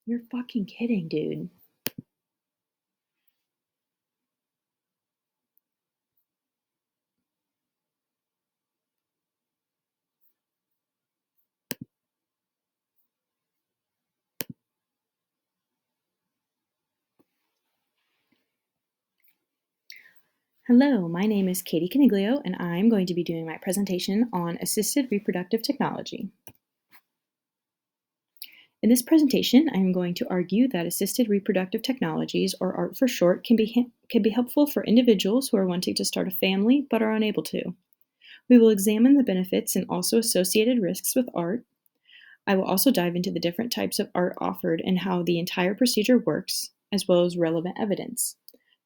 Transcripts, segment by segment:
You're fucking kidding, dude. Hello, my name is Katie Caniglio, and I'm going to be doing my presentation on assisted reproductive technology. In this presentation, I am going to argue that assisted reproductive technologies, or ART for short, can be helpful for individuals who are wanting to start a family but are unable to. We will examine the benefits and also associated risks with ART. I will also dive into the different types of ART offered and how the entire procedure works, as well as relevant evidence.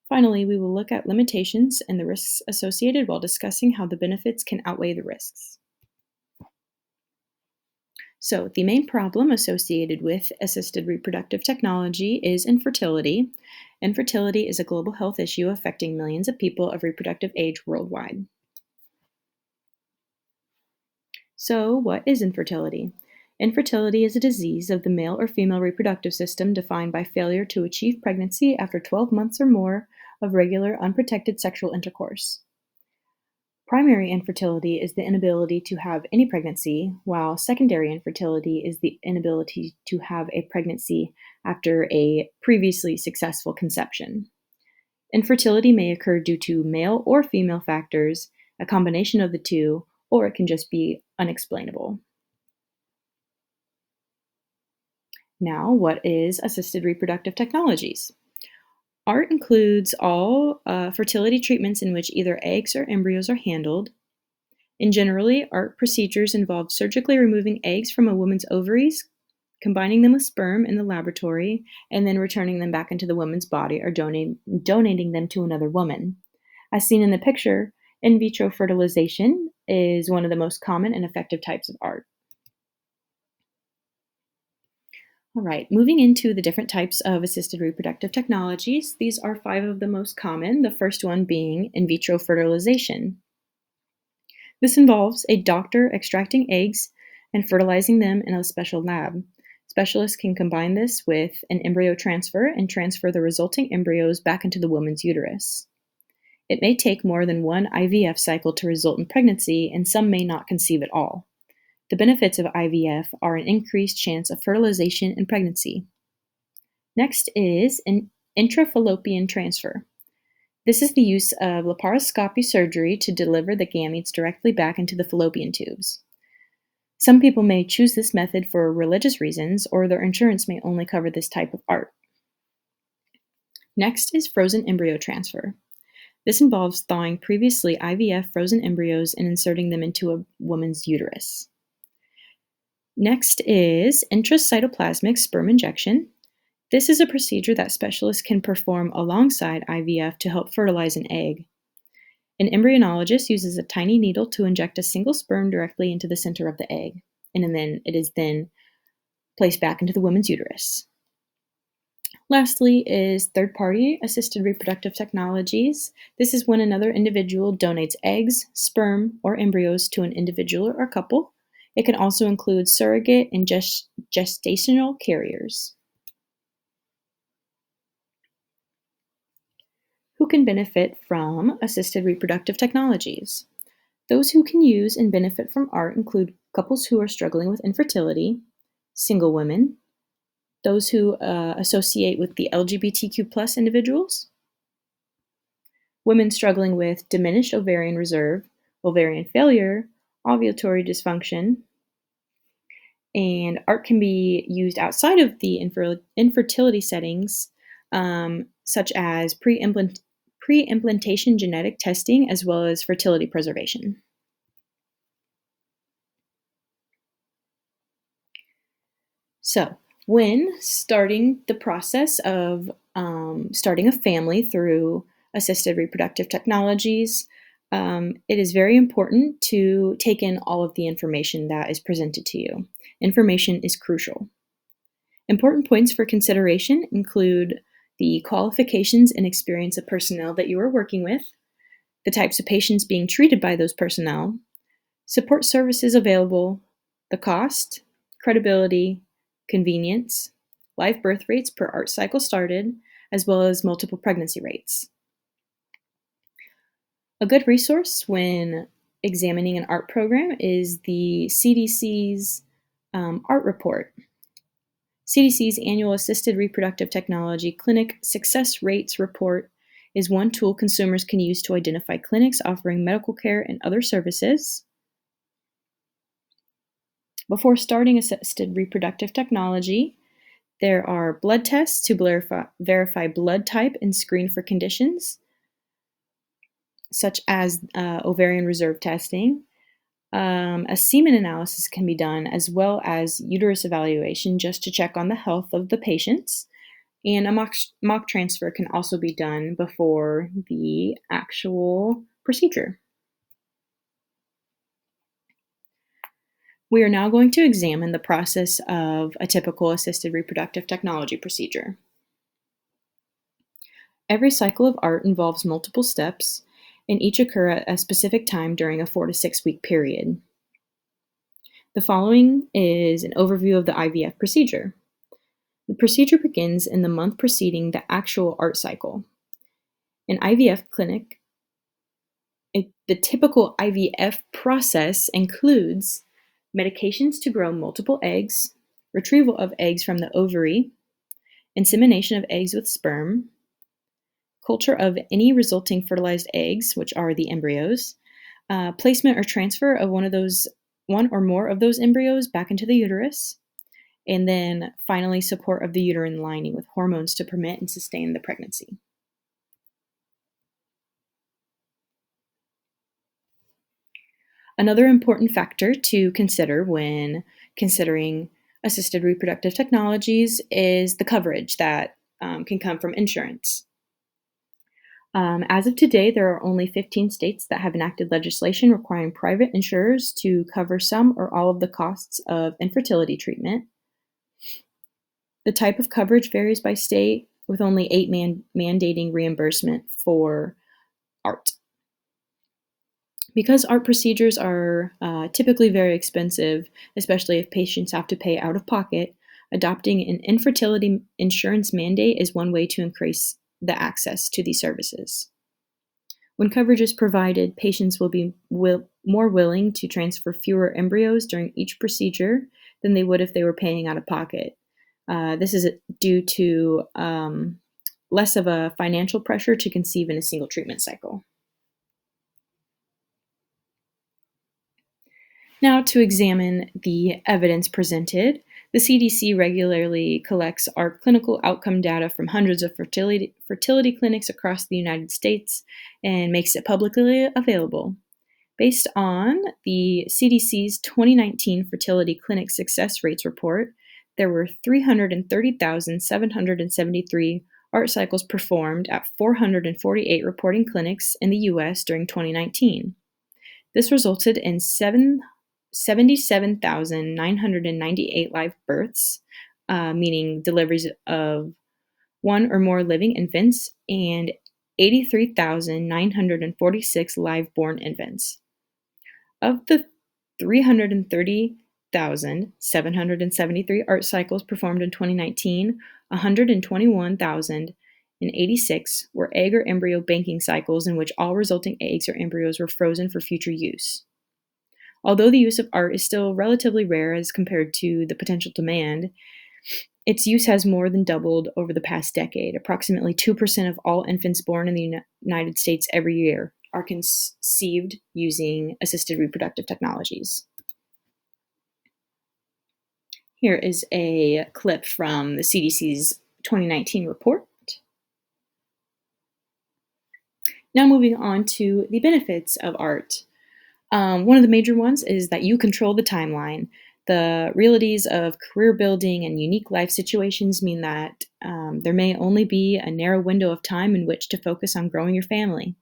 Finally, we will look at limitations and the risks associated while discussing how the benefits can outweigh the risks. So, the main problem associated with assisted reproductive technology is infertility. Infertility is a global health issue affecting millions of people of reproductive age worldwide. So, what is infertility? Infertility is a disease of the male or female reproductive system defined by failure to achieve pregnancy after 12 months or more of regular, unprotected sexual intercourse. Primary infertility is the inability to have any pregnancy, while secondary infertility is the inability to have a pregnancy after a previously successful conception. Infertility may occur due to male or female factors, a combination of the two, or it can just be unexplainable. Now, what is assisted reproductive technologies? ART includes all fertility treatments in which either eggs or embryos are handled. In generally, ART procedures involve surgically removing eggs from a woman's ovaries, combining them with sperm in the laboratory, and then returning them back into the woman's body or donating them to another woman. As seen in the picture, in vitro fertilization is one of the most common and effective types of ART. All right, moving into the different types of assisted reproductive technologies, these are 5 of the most common, the first one being in vitro fertilization. This involves a doctor extracting eggs and fertilizing them in a special lab. Specialists can combine this with an embryo transfer and transfer the resulting embryos back into the woman's uterus. It may take more than one IVF cycle to result in pregnancy, and some may not conceive at all. The benefits of IVF are an increased chance of fertilization and pregnancy. Next is an intrafallopian transfer. This is the use of laparoscopy surgery to deliver the gametes directly back into the fallopian tubes. Some people may choose this method for religious reasons, or their insurance may only cover this type of ART. Next is frozen embryo transfer. This involves thawing previously IVF frozen embryos and inserting them into a woman's uterus. Next is intracytoplasmic sperm injection. This is a procedure that specialists can perform alongside IVF to help fertilize an egg. An embryologist uses a tiny needle to inject a single sperm directly into the center of the egg, and then it is then placed back into the woman's uterus. Lastly is third-party assisted reproductive technologies. This is when another individual donates eggs, sperm, or embryos to an individual or couple. It can also include surrogate and gestational carriers. Who can benefit from assisted reproductive technologies? Those who can use and benefit from ART include couples who are struggling with infertility, single women, those who associate with the LGBTQ+ individuals, women struggling with diminished ovarian reserve, ovarian failure, ovulatory dysfunction, and ART can be used outside of the infertility settings, such as pre-implantation genetic testing, as well as fertility preservation. So, when starting the process of starting a family through assisted reproductive technologies, it is very important to take in all of the information that is presented to you. Information is crucial. Important points for consideration include the qualifications and experience of personnel that you are working with, the types of patients being treated by those personnel, support services available, the cost, credibility, convenience, live birth rates per ART cycle started, as well as multiple pregnancy rates. A good resource when examining an ART program is the CDC's ART report. CDC's annual Assisted Reproductive Technology Clinic Success Rates Report is one tool consumers can use to identify clinics offering medical care and other services. Before starting assisted reproductive technology, there are blood tests to verify blood type and screen for conditions, such as ovarian reserve testing. A semen analysis can be done, as well as uterus evaluation, just to check on the health of the patients. And a mock transfer can also be done before the actual procedure. We are now going to examine the process of a typical assisted reproductive technology procedure. Every cycle of ART involves multiple steps, and each occur at a specific time during a 4 to 6 week period. The following is an overview of the IVF procedure. The procedure begins in the month preceding the actual ART cycle. An IVF clinic, the typical IVF process includes medications to grow multiple eggs, retrieval of eggs from the ovary, insemination of eggs with sperm, culture of any resulting fertilized eggs, which are the embryos, placement or transfer of one or more of those embryos back into the uterus, and then finally support of the uterine lining with hormones to permit and sustain the pregnancy. Another important factor to consider when considering assisted reproductive technologies is the coverage that can come from insurance. As of today, there are only 15 states that have enacted legislation requiring private insurers to cover some or all of the costs of infertility treatment. The type of coverage varies by state, with only 8 mandating reimbursement for ART. Because ART procedures are typically very expensive, especially if patients have to pay out of pocket, adopting an infertility insurance mandate is one way to increase the access to these services. When coverage is provided, patients will be more willing to transfer fewer embryos during each procedure than they would if they were paying out of pocket. This is due to less of a financial pressure to conceive in a single treatment cycle. Now, to examine the evidence presented, the CDC regularly collects our clinical outcome data from hundreds of fertility clinics across the United States and makes it publicly available. Based on the CDC's 2019 Fertility Clinic Success Rates Report, there were 330,773 ART cycles performed at 448 reporting clinics in the U.S. during 2019. This resulted in 77,998 live births, meaning deliveries of one or more living infants, and 83,946 live-born infants. Of the 330,773 ART cycles performed in 2019, 121,086 were egg or embryo banking cycles in which all resulting eggs or embryos were frozen for future use. Although the use of ART is still relatively rare as compared to the potential demand, its use has more than doubled over the past decade. Approximately 2% of all infants born in the United States every year are conceived using assisted reproductive technologies. Here is a clip from the CDC's 2019 report. Now moving on to the benefits of ART. One of the major ones is that you control the timeline. The realities of career building and unique life situations mean that there may only be a narrow window of time in which to focus on growing your family.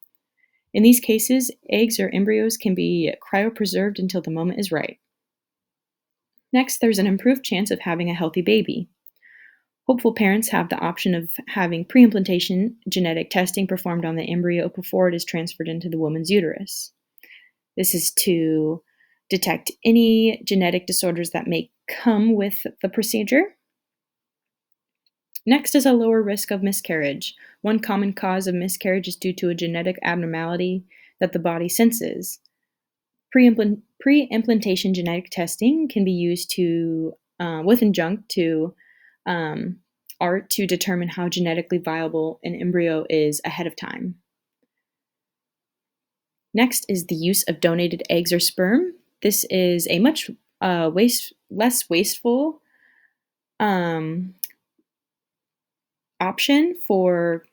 In these cases, eggs or embryos can be cryopreserved until the moment is right. Next, there's an improved chance of having a healthy baby. Hopeful parents have the option of having pre-implantation genetic testing performed on the embryo before it is transferred into the woman's uterus. This is to detect any genetic disorders that may come with the procedure. Next is a lower risk of miscarriage. One common cause of miscarriage is due to a genetic abnormality that the body senses. Pre-implantation genetic testing can be used with adjunct to ART to determine how genetically viable an embryo is ahead of time. Next is the use of donated eggs or sperm. This is a much less wasteful option for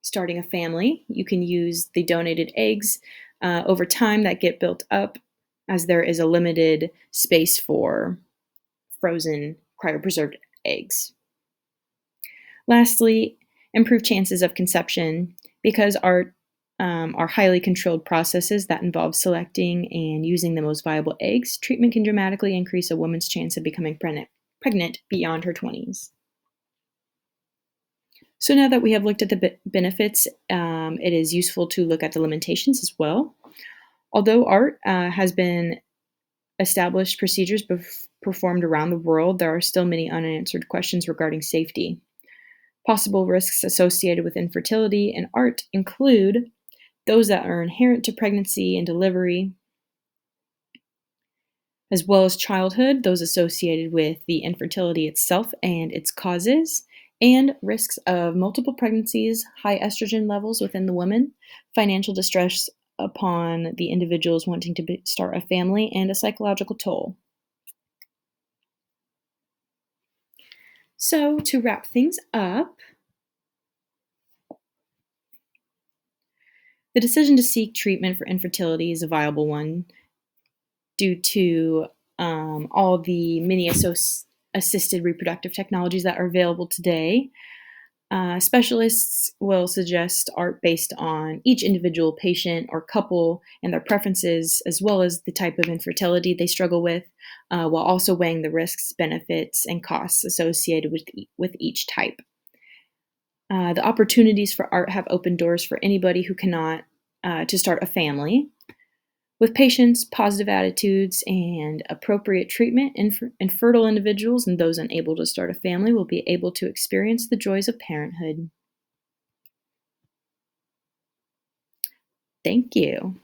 starting a family. You can use the donated eggs over time that get built up, as there is a limited space for frozen cryopreserved eggs. Lastly, improved chances of conception. Because ART are highly controlled processes that involve selecting and using the most viable eggs, treatment can dramatically increase a woman's chance of becoming pregnant beyond her 20s. So now that we have looked at the benefits, it is useful to look at the limitations as well. Although ART has been established procedures performed around the world, there are still many unanswered questions regarding safety. Possible risks associated with infertility and ART include those that are inherent to pregnancy and delivery, as well as childhood, those associated with the infertility itself and its causes, and risks of multiple pregnancies, high estrogen levels within the woman, financial distress upon the individuals wanting to start a family, and a psychological toll. So, to wrap things up, the decision to seek treatment for infertility is a viable one due to all the many assisted reproductive technologies that are available today. Specialists will suggest ART based on each individual patient or couple and their preferences, as well as the type of infertility they struggle with, while also weighing the risks, benefits, and costs associated with each type. The opportunities for ART have opened doors for anybody who cannot to start a family. With patience, positive attitudes, and appropriate treatment, infertile individuals and those unable to start a family will be able to experience the joys of parenthood. Thank you.